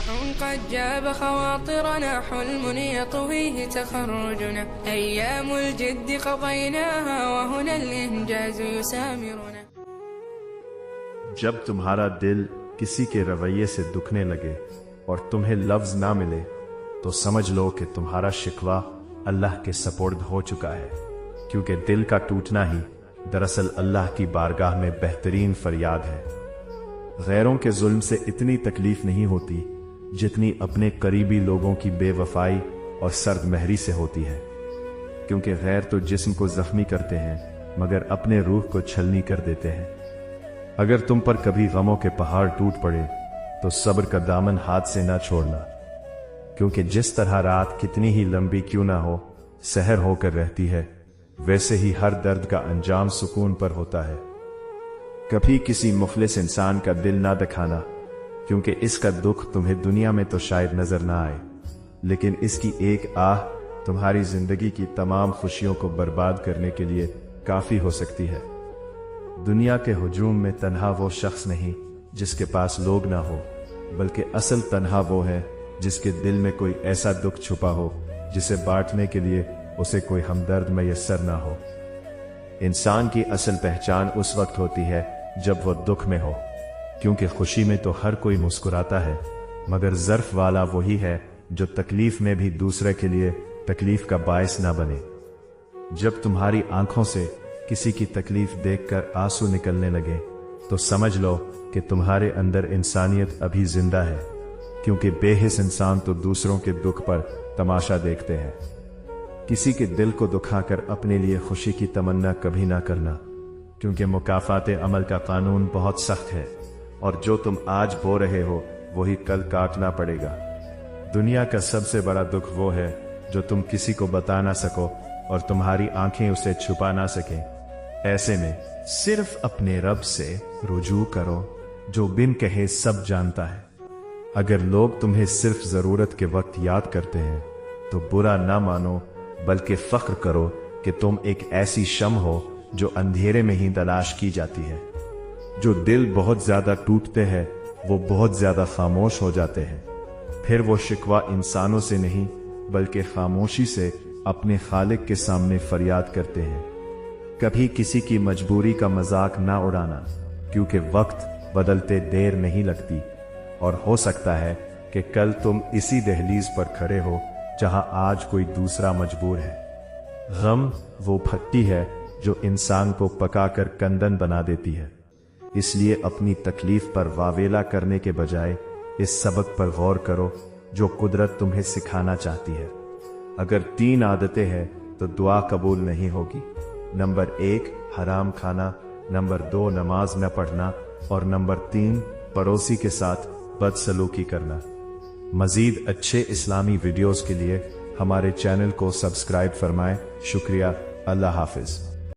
قد جاب خواطرنا حلم يطويه تخرجنا أيام الجد قضيناها وهنا الإنجاز يسامرنا. جب تمہارا دل کسی کے رویے سے دکھنے لگے اور تمہیں لفظ نہ ملے تو سمجھ لو کہ تمہارا شکوہ اللہ کے سپرد ہو چکا ہے، کیونکہ دل کا ٹوٹنا ہی دراصل اللہ کی بارگاہ میں بہترین فریاد ہے. غیروں کے ظلم سے اتنی تکلیف نہیں ہوتی جتنی اپنے قریبی لوگوں کی بے وفائی اور سرد مہری سے ہوتی ہے، کیونکہ غیر تو جسم کو زخمی کرتے ہیں مگر اپنے روح کو چھلنی کر دیتے ہیں. اگر تم پر کبھی غموں کے پہاڑ ٹوٹ پڑے تو صبر کا دامن ہاتھ سے نہ چھوڑنا، کیونکہ جس طرح رات کتنی ہی لمبی کیوں نہ ہو سحر ہو کر رہتی ہے، ویسے ہی ہر درد کا انجام سکون پر ہوتا ہے. کبھی کسی مخلص انسان کا دل نہ دکھانا، کیونکہ اس کا دکھ تمہیں دنیا میں تو شاید نظر نہ آئے، لیکن اس کی ایک آہ تمہاری زندگی کی تمام خوشیوں کو برباد کرنے کے لیے کافی ہو سکتی ہے. دنیا کے ہجوم میں تنہا وہ شخص نہیں جس کے پاس لوگ نہ ہو، بلکہ اصل تنہا وہ ہے جس کے دل میں کوئی ایسا دکھ چھپا ہو جسے بانٹنے کے لیے اسے کوئی ہمدرد میسر نہ ہو. انسان کی اصل پہچان اس وقت ہوتی ہے جب وہ دکھ میں ہو، کیونکہ خوشی میں تو ہر کوئی مسکراتا ہے، مگر ظرف والا وہی ہے جو تکلیف میں بھی دوسرے کے لیے تکلیف کا باعث نہ بنے. جب تمہاری آنکھوں سے کسی کی تکلیف دیکھ کر آنسو نکلنے لگے تو سمجھ لو کہ تمہارے اندر انسانیت ابھی زندہ ہے، کیونکہ بے حس انسان تو دوسروں کے دکھ پر تماشا دیکھتے ہیں. کسی کے دل کو دکھا کر اپنے لیے خوشی کی تمنا کبھی نہ کرنا، کیونکہ مکافات عمل کا قانون بہت سخت ہے، اور جو تم آج بو رہے ہو وہی کل کاٹنا پڑے گا. دنیا کا سب سے بڑا دکھ وہ ہے جو تم کسی کو بتا نہ سکو اور تمہاری آنکھیں اسے چھپا نہ سکیں. ایسے میں صرف اپنے رب سے رجوع کرو جو بن کہے سب جانتا ہے. اگر لوگ تمہیں صرف ضرورت کے وقت یاد کرتے ہیں تو برا نہ مانو، بلکہ فخر کرو کہ تم ایک ایسی شمع ہو جو اندھیرے میں ہی تلاش کی جاتی ہے. جو دل بہت زیادہ ٹوٹتے ہیں وہ بہت زیادہ خاموش ہو جاتے ہیں، پھر وہ شکوہ انسانوں سے نہیں بلکہ خاموشی سے اپنے خالق کے سامنے فریاد کرتے ہیں. کبھی کسی کی مجبوری کا مذاق نہ اڑانا، کیونکہ وقت بدلتے دیر نہیں لگتی، اور ہو سکتا ہے کہ کل تم اسی دہلیز پر کھڑے ہو جہاں آج کوئی دوسرا مجبور ہے. غم وہ پھٹی ہے جو انسان کو پکا کر کندن بنا دیتی ہے. اس لیے اپنی تکلیف پر واویلا کرنے کے بجائے اس سبق پر غور کرو جو قدرت تمہیں سکھانا چاہتی ہے. اگر 3 عادتیں ہیں تو دعا قبول نہیں ہوگی. نمبر 1 حرام کھانا، نمبر 2 نماز نہ پڑھنا، اور نمبر 3 پڑوسی کے ساتھ بدسلوکی کرنا. مزید اچھے اسلامی ویڈیوز کے لیے ہمارے چینل کو سبسکرائب فرمائیں. شکریہ. اللہ حافظ.